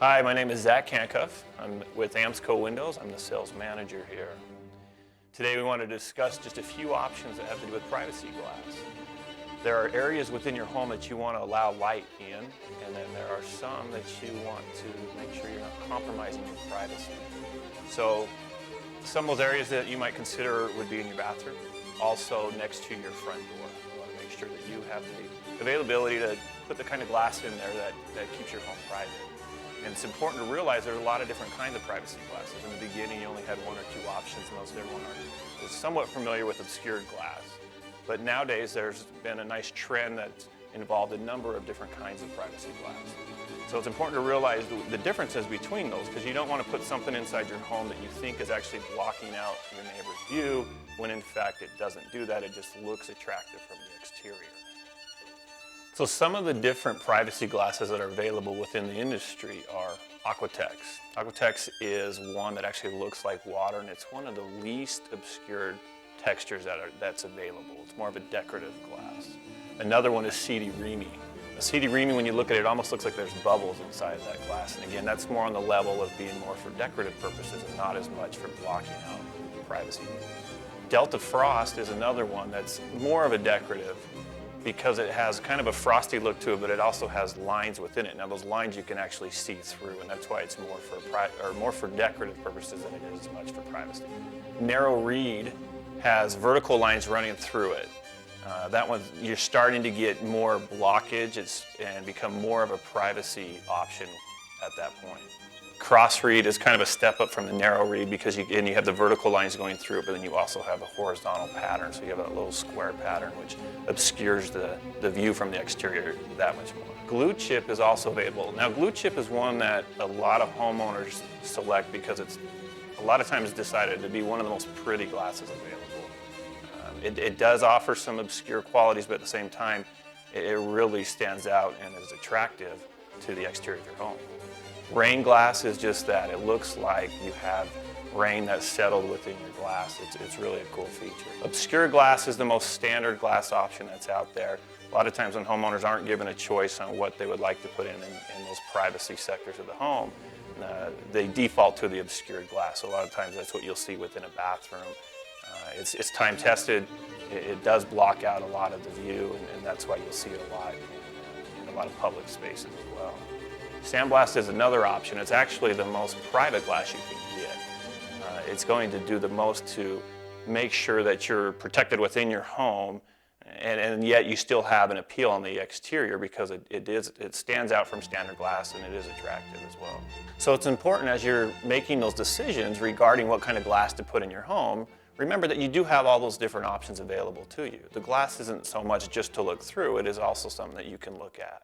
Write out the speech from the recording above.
Hi, my name is Zach Handcuff. I'm with Amsco Windows. I'm the sales manager here. Today we want to discuss just a few options that have to do with privacy glass. There are areas within your home that you want to allow light in, and then there are some that you want to make sure you're not compromising your privacy. So some of those areas that you might consider would be in your bathroom, also next to your front door. You want to make sure that you have the availability to put the kind of glass in there that keeps your home private. And it's important to realize there are a lot of different kinds of privacy glasses. In the beginning, you only had one or two options. Most everyone is somewhat familiar with obscured glass. But nowadays, there's been a nice trend that's involved a number of different kinds of privacy glass. So it's important to realize the differences between those, because you don't want to put something inside your home that you think is actually blocking out your neighbor's view, when in fact it doesn't do that. It just looks attractive from the exterior. So some of the different privacy glasses that are available within the industry are Aquatex. Aquatex is one that actually looks like water, and it's one of the least obscured textures that's available. It's more of a decorative glass. Another one is CD Remy. A CD Remy, when you look at it, it almost looks like there's bubbles inside of that glass. And again, that's more on the level of being more for decorative purposes and not as much for blocking out privacy. Delta Frost is another one that's more of a decorative, because it has kind of a frosty look to it, but it also has lines within it. Now those lines you can actually see through, and that's why it's more for decorative purposes than it is as much for privacy. Narrow reed has vertical lines running through it. That one, you're starting to get more blockage and become more of a privacy option at that point. Cross reed is kind of a step up from the narrow reed, because you have the vertical lines going through it, but then you also have a horizontal pattern, so you have that little square pattern which obscures the view from the exterior that much more. Glue chip is also available. Now glue chip is one that a lot of homeowners select because it's a lot of times decided to be one of the most pretty glasses available. It does offer some obscure qualities, but at the same time it really stands out and is attractive to the exterior of your home. Rain glass is just that. It looks like you have rain that's settled within your glass. It's really a cool feature. Obscure glass is the most standard glass option that's out there. A lot of times when homeowners aren't given a choice on what they would like to put in those privacy sectors of the home, they default to the obscured glass. So a lot of times that's what you'll see within a bathroom. It's time tested. It does block out a lot of the view, and that's why you'll see it a lot in a lot of public spaces as well. Sandblast is another option. It's actually the most private glass you can get. It's going to do the most to make sure that you're protected within your home, and yet you still have an appeal on the exterior, because it stands out from standard glass and it is attractive as well. So it's important, as you're making those decisions regarding what kind of glass to put in your home, remember that you do have all those different options available to you. The glass isn't so much just to look through, it is also something that you can look at.